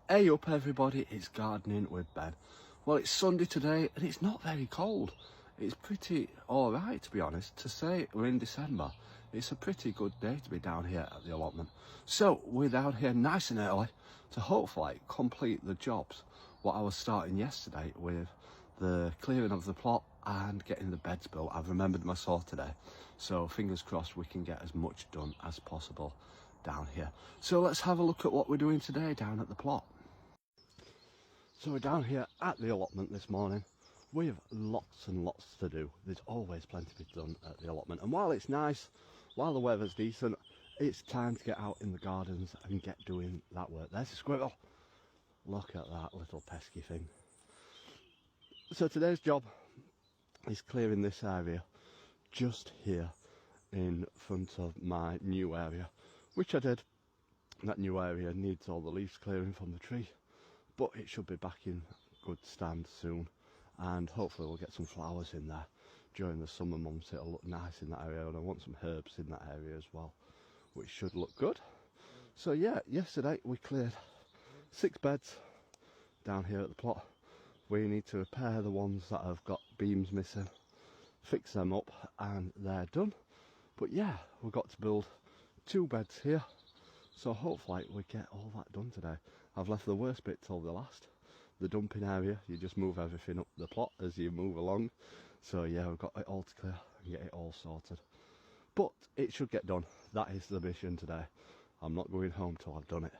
Hey up everybody, it's Gardening with Ben. Well, it's Sunday today and it's not very cold. It's pretty alright, to be honest. To say we're in December, it's a pretty good day to be down here at the allotment. So we're down here nice and early to hopefully complete the jobs what I was starting yesterday with the clearing of the plot and getting the beds built. I've remembered my saw today, so fingers crossed we can get as much done as possible down here. So let's have a look at what we're doing today down at the plot. So we're down here at the allotment this morning. We have lots and lots to do. There's always plenty to be done at the allotment, and while it's nice, while the weather's decent, it's time to get out in the gardens and get doing that work. There's a squirrel. Look at that little pesky thing. So today's job is clearing this area just here in front of my new area, which I did. That new area needs all the leaves clearing from the tree, but it should be back in good stand soon, and hopefully we'll get some flowers in there during the summer months. It'll look nice in that area, and I want some herbs in that area as well, which should look good. So yeah, yesterday we cleared 6 beds down here at the plot. We need to repair the ones that have got beams missing, fix them up, and they're done. But yeah, we've got to build 2 beds here, so hopefully we get all that done today. I've left the worst bit till the last, the dumping area. You just move everything up the plot as you move along. So yeah, we've got it all to clear and get it all sorted. But it should get done. That is the mission today. I'm not going home till I've done it,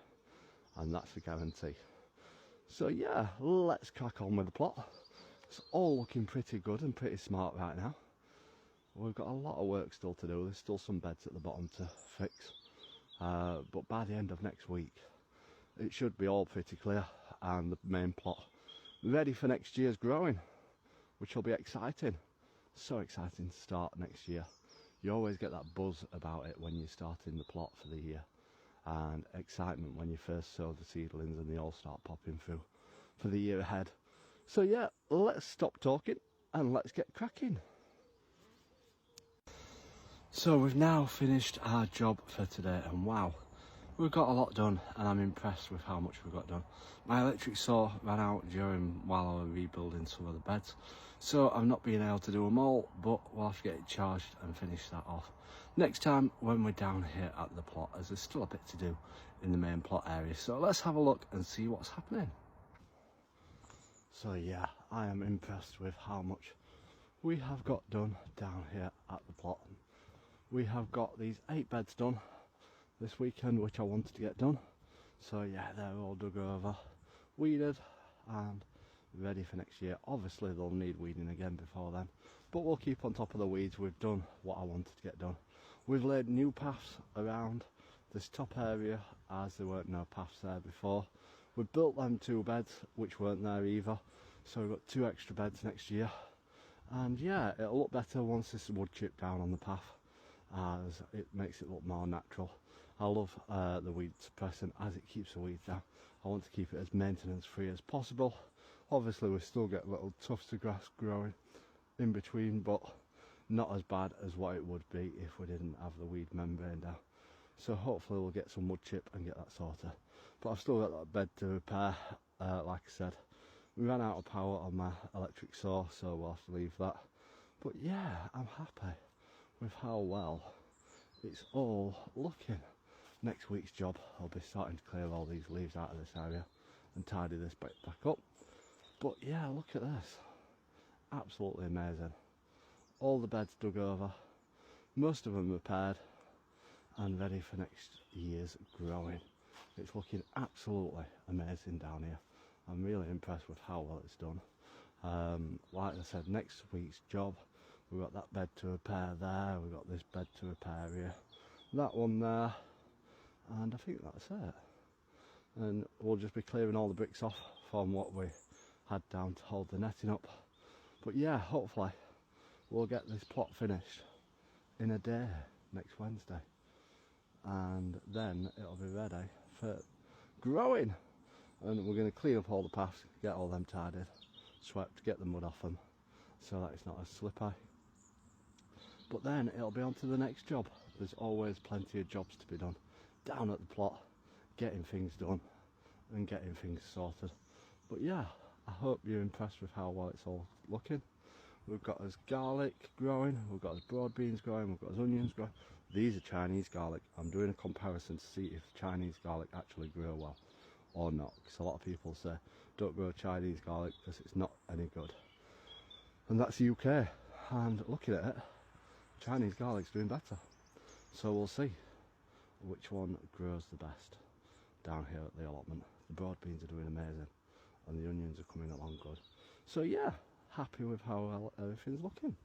and that's a guarantee. So yeah, let's crack on with the plot. It's all looking pretty good and pretty smart right now. We've got a lot of work still to do. There's still some beds at the bottom to fix. But by the end of next week, it should be all pretty clear and the main plot ready for next year's growing, which will be exciting. So exciting to start next year. You always get that buzz about it when you're starting the plot for the year, and excitement when you first sow the seedlings and they all start popping through for the year ahead. So yeah, let's stop talking and let's get cracking. So we've now finished our job for today, and wow, we've got a lot done, and I'm impressed with how much we've got done. My electric saw ran out while I was rebuilding some of the beds, so I've not been able to do them all, but we'll have to get it charged and finish that off next time when we're down here at the plot, as there's still a bit to do in the main plot area. So let's have a look and see what's happening. So yeah, I am impressed with how much we have got done down here at the plot. We have got these 8 beds done this weekend, which I wanted to get done. So yeah, they're all dug over, weeded, and ready for next year. Obviously they'll need weeding again before then, but we'll keep on top of the weeds. We've done what I wanted to get done. We've laid new paths around this top area, as there weren't no paths there before. We've built them 2 beds which weren't there either, so we've got 2 extra beds next year. And yeah, it'll look better once this wood chipped down on the path, as it makes it look more natural. I love the weed suppressant as it keeps the weeds down. I want to keep it as maintenance free as possible. Obviously we still get little tufts of grass growing in between, but not as bad as what it would be if we didn't have the weed membrane down. So hopefully we'll get some wood chip and get that sorted. But I've still got that bed to repair. Like I said, we ran out of power on my electric saw, so we'll have to leave that. But yeah, I'm happy with how well it's all looking. Next week's job, I'll be starting to clear all these leaves out of this area and tidy this bit back up. But yeah, look at this, absolutely amazing. All the beds dug over, most of them repaired and ready for next year's growing. It's looking absolutely amazing down here. I'm really impressed with how well it's done. Like I said, next week's job, we've got that bed to repair there, we've got this bed to repair here, that one there, and I think that's it. And we'll just be clearing all the bricks off from what we had down to hold the netting up. But yeah, hopefully we'll get this plot finished in a day next Wednesday, and then it'll be ready for growing. And we're going to clean up all the paths, get all them tidied, swept, get the mud off them so that it's not as slippery. But then it'll be on to the next job. There's always plenty of jobs to be done down at the plot, getting things done and getting things sorted. But yeah, I hope you're impressed with how well it's all looking. We've got us garlic growing, we've got us broad beans growing, we've got us onions growing. These are Chinese garlic. I'm doing a comparison to see if Chinese garlic actually grow well or not, because a lot of people say don't grow Chinese garlic because it's not any good, and that's UK. And looking at it, Chinese garlic's doing better, so we'll see which one grows the best down here at the allotment. The broad beans are doing amazing and the onions are coming along good, so yeah, happy with how well everything's looking.